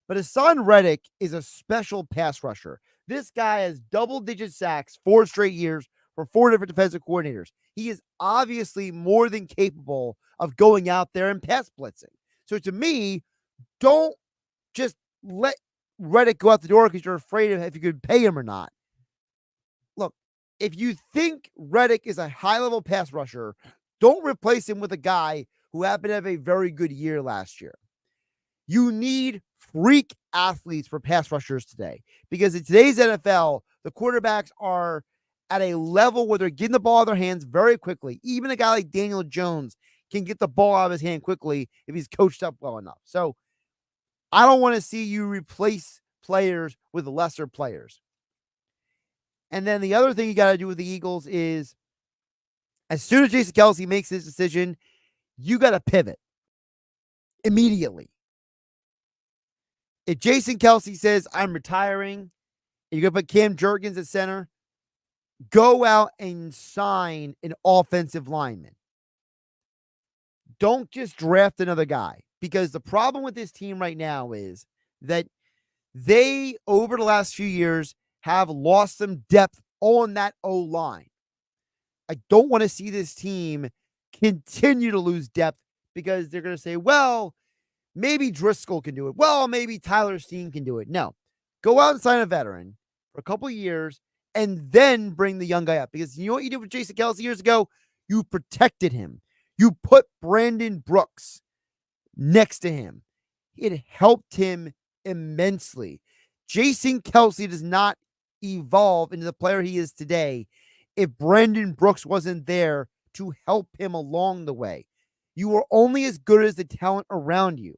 but Hassan Reddick is a special pass rusher. This guy has double-digit sacks 4 straight years for 4 different defensive coordinators. He is obviously more than capable of going out there and pass blitzing. So to me, don't just let Reddick go out the door because you're afraid of if you could pay him or not. Look, if you think Reddick is a high-level pass rusher, don't replace him with a guy who happened to have a very good year last year. You need freak athletes for pass rushers today, because in today's NFL, the quarterbacks are at a level where they're getting the ball out of their hands very quickly. Even a guy like Daniel Jones can get the ball out of his hand quickly if he's coached up well enough. So I don't want to see you replace players with lesser players. And then the other thing you got to do with the Eagles is, as soon as Jason Kelce makes his decision, you got to pivot immediately. If Jason Kelce says, I'm retiring, and you're going to put Cam Jurgens at center, go out and sign an offensive lineman. Don't just draft another guy, because the problem with this team right now is that they, over the last few years, have lost some depth on that O-line. I don't want to see this team continue to lose depth, because they're going to say, well, maybe Driscoll can do it. Well, maybe Tyler Steen can do it. No. Go out and sign a veteran for a couple of years and then bring the young guy up. Because you know what you did with Jason Kelce years ago? You protected him. You put Brandon Brooks next to him. It helped him immensely. Jason Kelce does not evolve into the player he is today if Brandon Brooks wasn't there to help him along the way. You are only as good as the talent around you.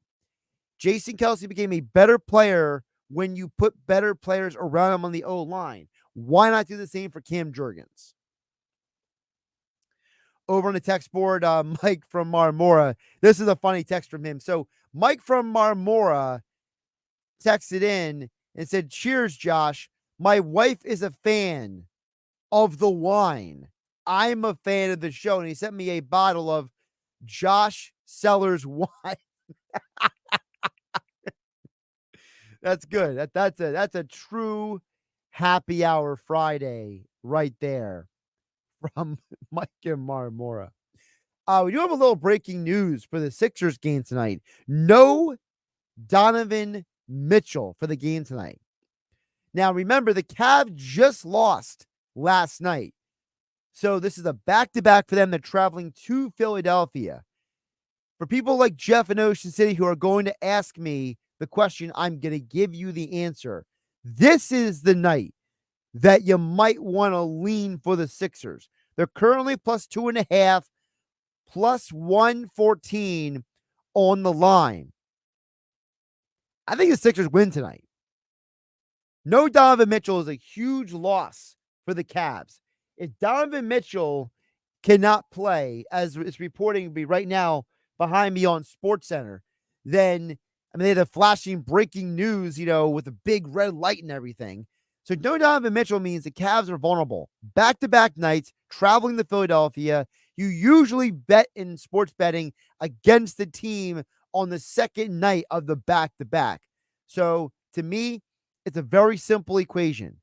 Jason Kelce became a better player when you put better players around him on the O-line. Why not do the same for Cam Jurgens? Over on the text board, Mike from Marmora. This is a funny text from him. So Mike from Marmora texted in and said, cheers, Josh. My wife is a fan of the wine. I'm a fan of the show. And he sent me a bottle of Josh Sellers wine. That's good. That's a true happy hour Friday right there from Mike and Marmora. We do have a little breaking news for the Sixers game tonight. No Donovan Mitchell for the game tonight. Now, remember, the Cavs just lost last night. So this is a back-to-back for them. They're traveling to Philadelphia. For people like Jeff in Ocean City who are going to ask me the question, I'm going to give you the answer. This is the night that you might want to lean for the Sixers. They're currently plus 2.5, plus 114 on the line. I think the Sixers win tonight. No Donovan Mitchell is a huge loss for the Cavs. If Donovan Mitchell cannot play, as it's reporting to be right now behind me on SportsCenter, then, they had a flashing breaking news, with a big red light and everything. So no Donovan Mitchell means the Cavs are vulnerable. Back-to-back nights, traveling to Philadelphia. You usually bet in sports betting against the team on the second night of the back-to-back. So to me, it's a very simple equation.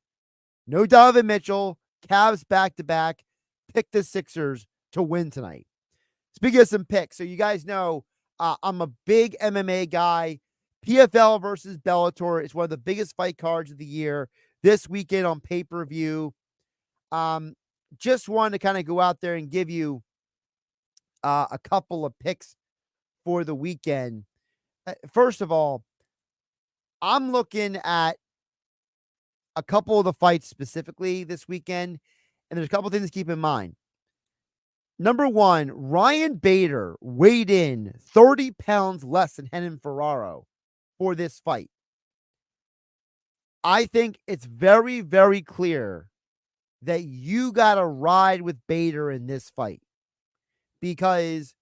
No Donovan Mitchell, Cavs back-to-back, pick the Sixers to win tonight. Speaking of some picks, so you guys know I'm a big MMA guy. PFL versus Bellator is one of the biggest fight cards of the year this weekend on pay-per-view. Just wanted to kind of go out there and give you a couple of picks for the weekend. First of all, I'm looking at a couple of the fights specifically this weekend, and there's a couple things to keep in mind. Number one, Ryan Bader weighed in 30 pounds less than Renan Ferraro for this fight. I think it's very, very clear that you got to ride with Bader in this fight, because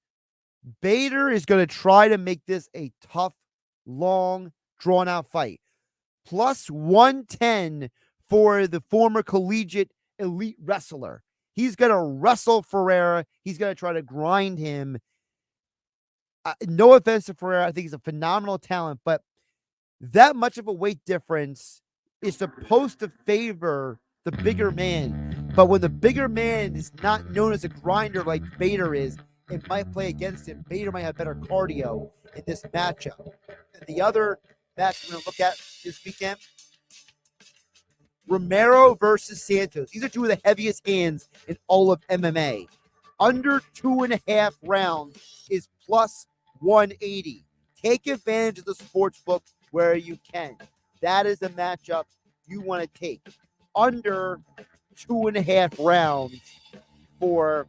Bader is going to try to make this a tough, long, drawn-out fight. Plus 110 for the former collegiate elite wrestler. He's going to wrestle Ferreira. He's going to try to grind him. No offense to Ferreira. I think he's a phenomenal talent, but that much of a weight difference is supposed to favor the bigger man. But when the bigger man is not known as a grinder like Bader is, it might play against him. Bader might have better cardio in this matchup. And the other match we're going to look at this weekend, Romero versus Santos. These are two of the heaviest hands in all of MMA. Under 2.5 rounds is plus 180. Take advantage of the sports book where you can. That is a matchup you want to take. Under 2.5 rounds for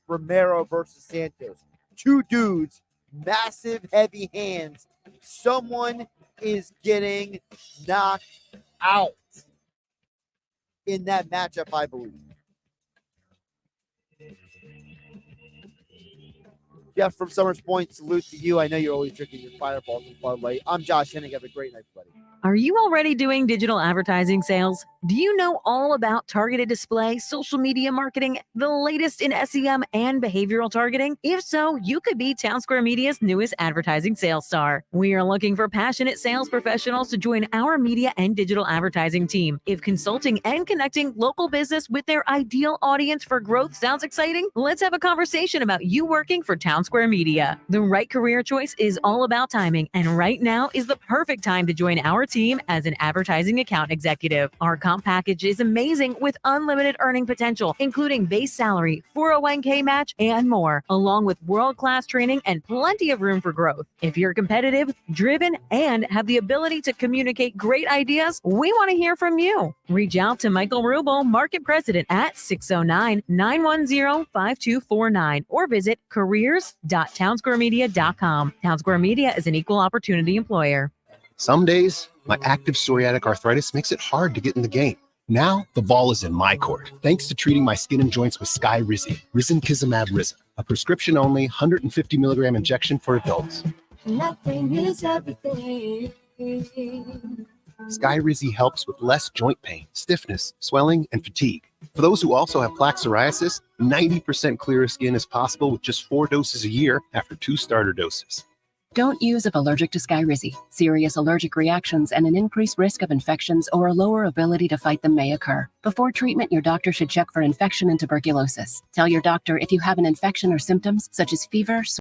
Romero versus Santos. Two dudes, massive, heavy hands. Someone is getting knocked out in that matchup, I believe. Jeff from Summers Point, salute to you. I know you're always drinking your Fireballs and Bud Light. I'm Josh Hennig. Have a great night, buddy. Are you already doing digital advertising sales? Do you know all about targeted display, social media marketing, the latest in SEM and behavioral targeting? If so, you could be Town Square Media's newest advertising sales star. We are looking for passionate sales professionals to join our media and digital advertising team. If consulting and connecting local business with their ideal audience for growth sounds exciting, let's have a conversation about you working for Town Square Media. The right career choice is all about timing, and right now is the perfect time to join our team as an advertising account executive. Our comp package is amazing with unlimited earning potential, including base salary, 401k match, and more, along with world-class training and plenty of room for growth. If you're competitive, driven, and have the ability to communicate great ideas, we want to hear from you. Reach out to Michael Rubel, Market President, at 609-910-5249 or visit careers.townsquaremedia.com. Town Square Media is an equal opportunity employer. Some days, my active psoriatic arthritis makes it hard to get in the game. Now, the ball is in my court, thanks to treating my skin and joints with Skyrizi, Risankizumab Rizin, a prescription-only 150 milligram injection for adults. Nothing is everything. Skyrizi helps with less joint pain, stiffness, swelling, and fatigue. For those who also have plaque psoriasis, 90% clearer skin is possible with just 4 doses a year after 2 starter doses. Don't use if allergic to Skyrizi. Serious allergic reactions and an increased risk of infections or a lower ability to fight them may occur. Before treatment, your doctor should check for infection and tuberculosis. Tell your doctor if you have an infection or symptoms such as fever,